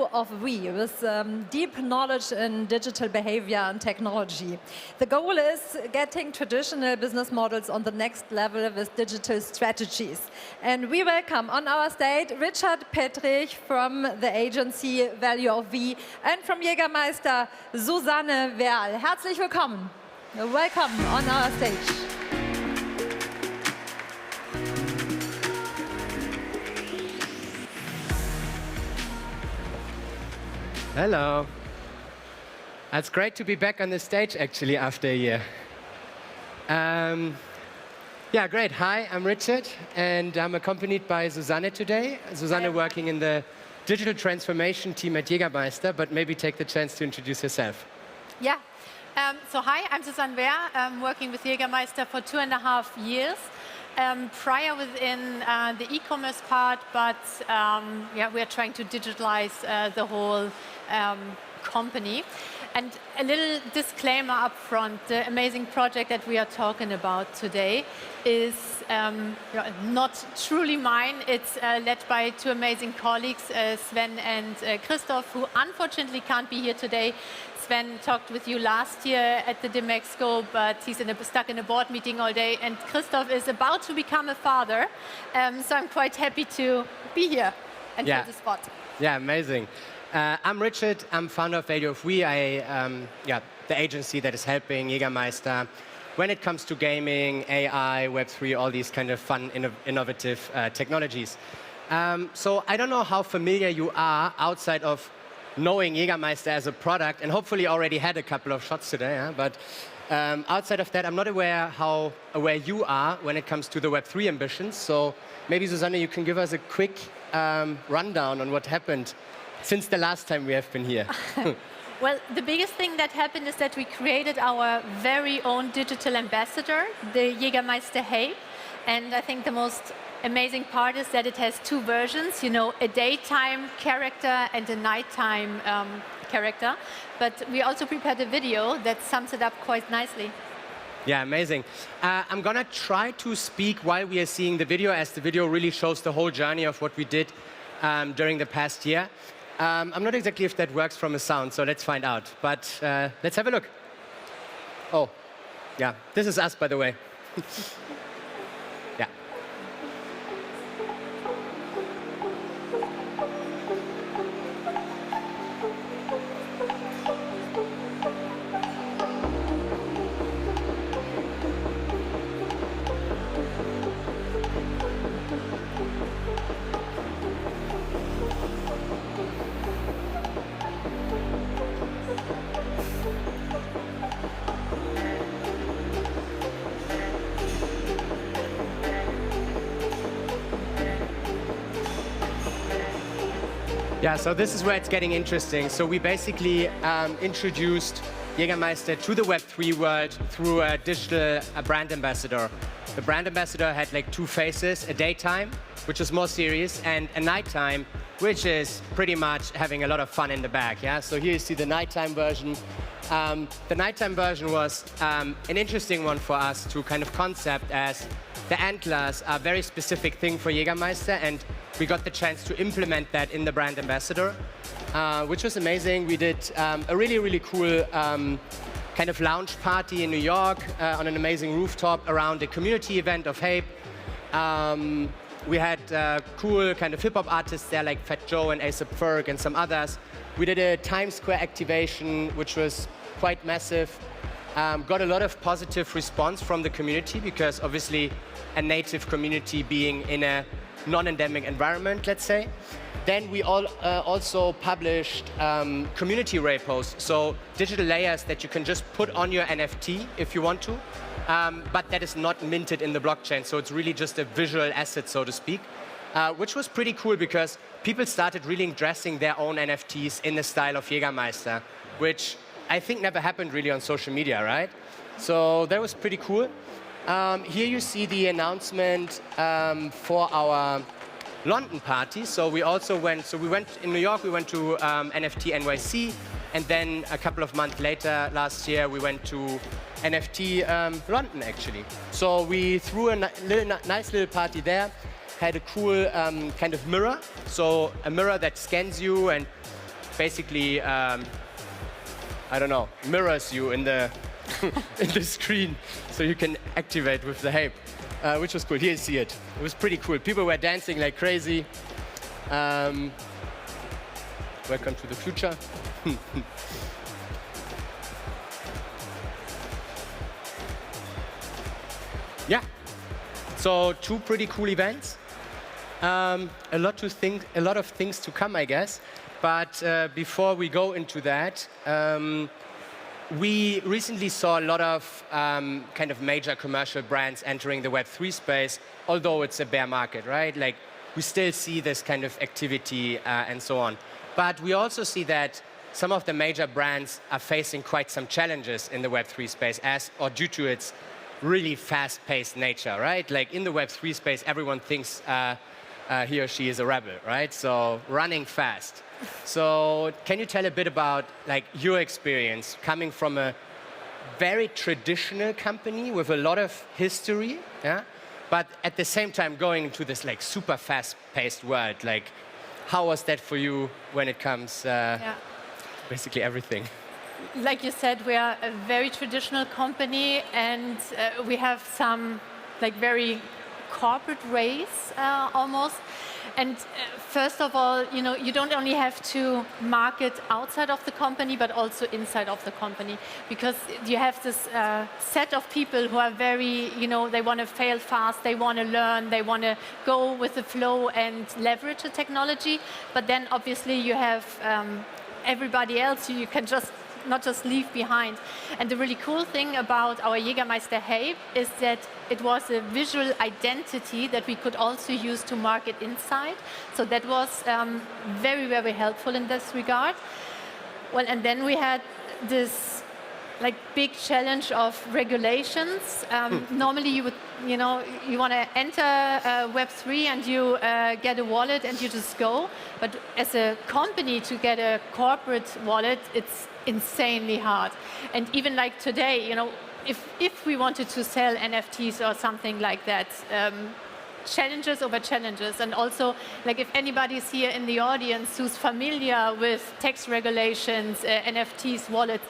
CEO of We, with deep knowledge in digital behavior and technology. The goal is getting traditional business models on the next level with digital strategies. And we welcome on our stage Richard Petrich from the agency Value of We and from Jägermeister Susanne Wehr. Herzlich willkommen. Welcome on our stage. Hello. It's great to be back on the stage, actually, after a year. Yeah, great. Hi, I'm Richard, and I'm accompanied by Susanne today. Susanne working in the digital transformation team at Jägermeister, but maybe take the chance to introduce yourself. Yeah. So hi, I'm Susanne Wehr. I'm working with Jägermeister for 2.5 years. Prior within the e-commerce part, but yeah, we are trying to digitalize the whole company. And a little disclaimer up front, the amazing project that we are talking about today is not truly mine. It's led by two amazing colleagues, Sven and Christoph, who unfortunately can't be here today. Sven talked with you last year at the DMEXCO, but he's stuck in a board meeting all day. And Christoph is about to become a father. So I'm quite happy to be here and fill the spot. Yeah, amazing. I'm Richard. I'm founder of Value of We. The agency that is helping Jägermeister when it comes to gaming, AI, Web3, all these kind of fun, innovative technologies. So I don't know how familiar you are outside of knowing Jägermeister as a product, and hopefully already had a couple of shots today, but outside of that, I'm not aware how aware you are when it comes to the Web3 ambitions. So maybe, Susanne, you can give us a quick rundown on what happened since the last time we have been here. Well, the biggest thing that happened is that we created our very own digital ambassador, the Jägermeister Hape. And I think the most amazing part is that it has two versions, you know, a daytime character and a nighttime character. But we also prepared a video that sums it up quite nicely. Yeah, amazing. I'm going to try to speak while we are seeing the video, as the video really shows the whole journey of what we did during the past year. I'm not exactly if that works from a sound, so let's find out. But let's have a look. Oh, yeah, this is us, by the way. Yeah. Yeah, so this is where it's getting interesting. So we basically introduced Jägermeister to the Web3 world through a digital brand ambassador. The brand ambassador had like two faces, a daytime, which is more serious, and a nighttime, which is pretty much having a lot of fun in the back. Yeah? So here you see the nighttime version. The nighttime version was an interesting one for us to kind of concept, as the antlers are a very specific thing for Jägermeister, and we got the chance to implement that in the brand ambassador, which was amazing. We did a really, really cool kind of lounge party in New York on an amazing rooftop around a community event of Hape. We had cool kind of hip-hop artists there, like Fat Joe and A$AP Ferg and some others. We did a Times Square activation, which was quite massive. Got a lot of positive response from the community, because obviously a native community being in a non-endemic environment, let's say. Then we also published community repos, so digital layers that you can just put on your NFT if you want to, but that is not minted in the blockchain, so it's really just a visual asset, so to speak, which was pretty cool because people started really dressing their own NFTs in the style of Jägermeister, which I think never happened really on social media, right? So that was pretty cool. Here you see the announcement for our London party. So we also went in New York, we went to NFT NYC, and then a couple of months later, last year, we went to NFT London, actually. So we threw a nice little party there, had a cool kind of mirror, so a mirror that scans you and basically, I don't know, mirrors you in the in the screen, so you can activate with the Hape, which was cool. Here you see it. It was pretty cool. People were dancing like crazy. Welcome to the future. Yeah. So 2 pretty cool events. A lot of things to come, I guess. But before we go into that, we recently saw a lot of kind of major commercial brands entering the Web3 space, although it's a bear market, right? Like, we still see this kind of activity and so on. But we also see that some of the major brands are facing quite some challenges in the Web3 space due to its really fast-paced nature, right? Like, in the Web3 space, everyone thinks he or she is a rebel, right? So running fast. So can you tell a bit about like your experience coming from a very traditional company with a lot of history, yeah? But at the same time going into this like super fast-paced world? Like, how was that for you when it comes basically everything? Like you said, we are a very traditional company, and we have some like very corporate ways almost. And first of all, you don't only have to market outside of the company, but also inside of the company, because you have this set of people who are very, they want to fail fast, they want to learn, they want to go with the flow and leverage the technology. But then obviously you have everybody else who you can not just leave behind. And the really cool thing about our Jägermeister Hape is that it was a visual identity that we could also use to market inside. So that was very, very helpful in this regard. Well, and then we had this like big challenge of regulations. Normally you would, you want to enter Web3 and you get a wallet and you just go. But as a company to get a corporate wallet, it's insanely hard. And even like today, if we wanted to sell NFTs or something like that, challenges over challenges. And also, like if anybody's here in the audience who's familiar with tax regulations, NFTs, wallets,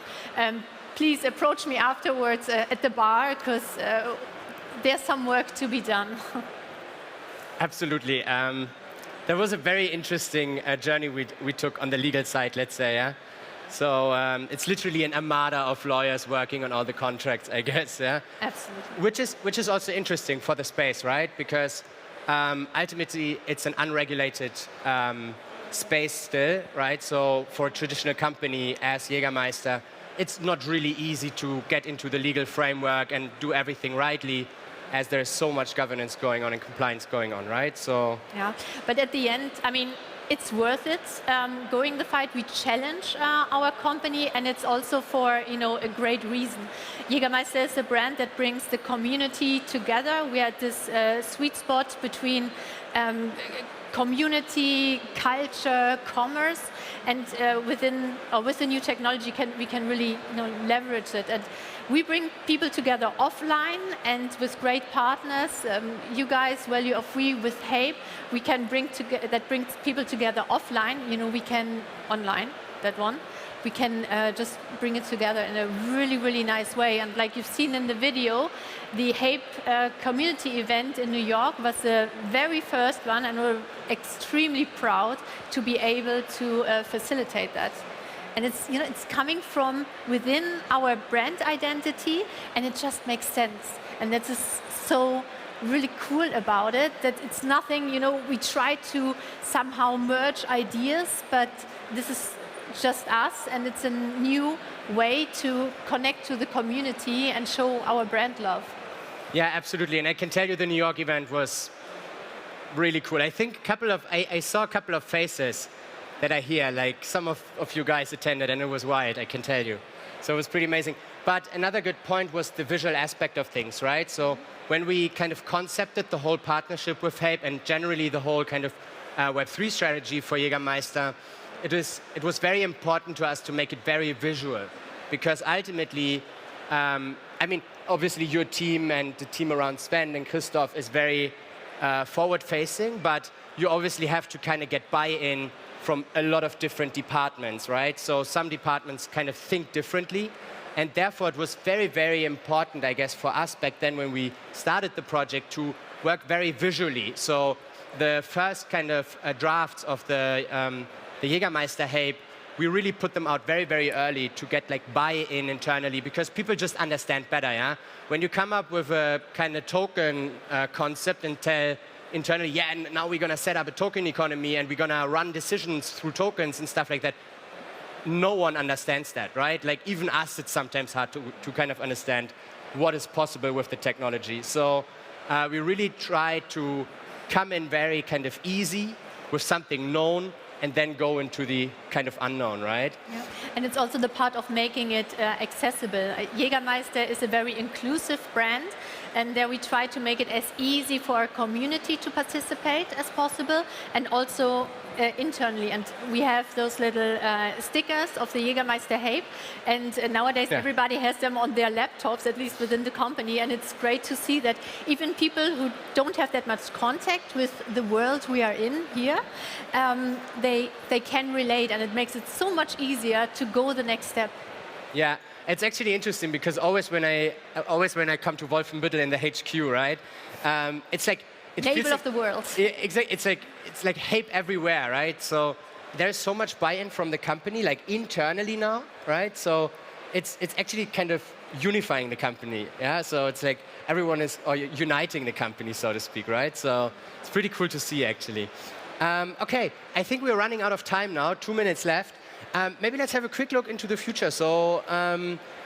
please approach me afterwards at the bar, because there's some work to be done. Absolutely. There was a very interesting journey we took on the legal side, let's say, yeah? So it's literally an armada of lawyers working on all the contracts, I guess, yeah? Absolutely. Which is also interesting for the space, right? Because ultimately it's an unregulated space still, right? So for a traditional company as Jägermeister, it's not really easy to get into the legal framework and do everything rightly, as there's so much governance going on and compliance going on, right? So yeah, but at the end, I mean, it's worth it going the fight. We challenge our company, and it's also for a great reason. Jägermeister is a brand that brings the community together. We are at this sweet spot between community, culture, commerce, and with the new technology we can really leverage it. And we bring people together offline, and with great partners, you guys, Value of We with Hape, we can bring that brings people together offline. We can online, that one. We can just bring it together in a really, really nice way. And like you've seen in the video, the Hape community event in New York was the very first one, and we're extremely proud to be able to facilitate that. And it's, it's coming from within our brand identity, and it just makes sense. And that is so really cool about it, that it's nothing, we try to somehow merge ideas, but this is just us, and it's a new way to connect to the community and show our brand love. Yeah, absolutely. And I can tell you the New York event was really cool. I think I saw a couple of faces that I hear, like some of you guys attended, and it was wild, I can tell you. So it was pretty amazing. But another good point was the visual aspect of things, right? So when we kind of concepted the whole partnership with Hape and generally the whole kind of Web3 strategy for Jägermeister, it was very important to us to make it very visual, because ultimately, I mean, obviously your team and the team around Sven and Christoph is very forward-facing, but you obviously have to kind of get buy-in from a lot of different departments, right? So some departments kind of think differently, and therefore it was very, very important, I guess, for us back then when we started the project to work very visually. So the first kind of drafts of the Jägermeister Hape, we really put them out very, very early to get like buy-in internally, because people just understand better, yeah? When you come up with a kind of token concept and tell internally, yeah, and now we're going to set up a token economy and we're going to run decisions through tokens and stuff like that, no one understands that, right? Like even us, it's sometimes hard to kind of understand what is possible with the technology. So we really try to come in very kind of easy with something known and then go into the kind of unknown, right? Yeah. And it's also the part of making it accessible. Jägermeister is a very inclusive brand, and there we try to make it as easy for our community to participate as possible, and also internally. And we have those little stickers of the Jägermeister Hape, and nowadays everybody has them on their laptops, at least within the company, and it's great to see that even people who don't have that much contact with the world we are in here, they can relate, and it makes it so much easier to go the next step. Yeah, it's actually interesting because always when I come to Wolfenbüttel in the HQ, right, it's like Navel of the world. Exactly, it's like Hape everywhere, right? So there's so much buy-in from the company, like internally now, right? So it's actually kind of unifying the company, yeah. So it's like everyone is uniting the company, so to speak, right? So it's pretty cool to see, actually. Okay, I think we're running out of time now. 2 minutes left. Maybe let's have a quick look into the future. So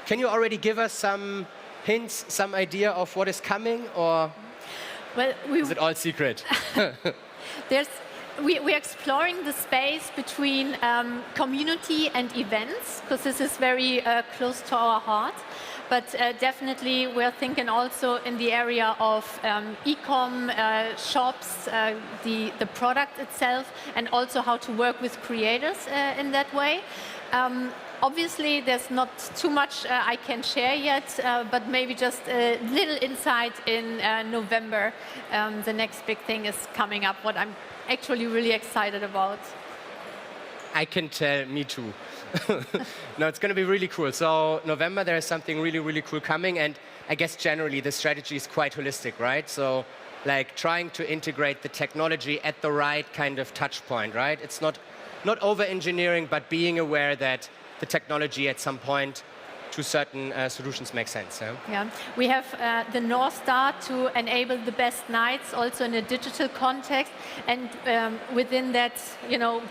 can you already give us some hints, some idea of what is coming, or well, is it all secret? We're exploring the space between community and events, because this is very close to our heart. But definitely we're thinking also in the area of e-com shops, the product itself, and also how to work with creators in that way. Obviously, there's not too much I can share yet, but maybe just a little insight in November. The next big thing is coming up, what I'm actually really excited about. I can tell, me too. No, it's going to be really cool. So November, there is something really, really cool coming. And I guess generally the strategy is quite holistic, right? So like trying to integrate the technology at the right kind of touch point, right? It's not over-engineering, but being aware that the technology at some point to certain solutions makes sense. Yeah? Yeah, we have the North Star to enable the best nights also in a digital context, and within that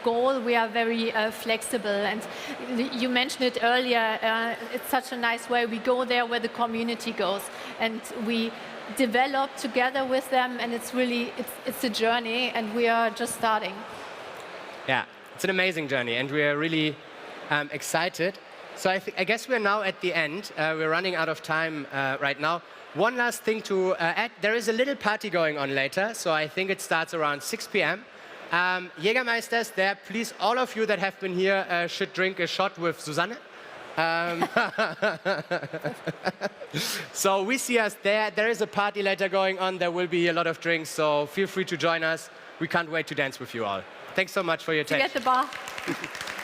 goal we are very flexible. And you mentioned it earlier, it's such a nice way. We go there where the community goes, and we develop together with them, and it's really it's a journey, and we are just starting. Yeah, it's an amazing journey, and we are really excited. So I guess we're now at the end. We're running out of time right now. One last thing to add. There is a little party going on later, so I think it starts around 6 p.m. Jägermeisters there. Please, all of you that have been here should drink a shot with Susanne. So we see us there. There is a party later going on. There will be a lot of drinks, so feel free to join us. We can't wait to dance with you all. Thanks so much for your attention. See you at the bar.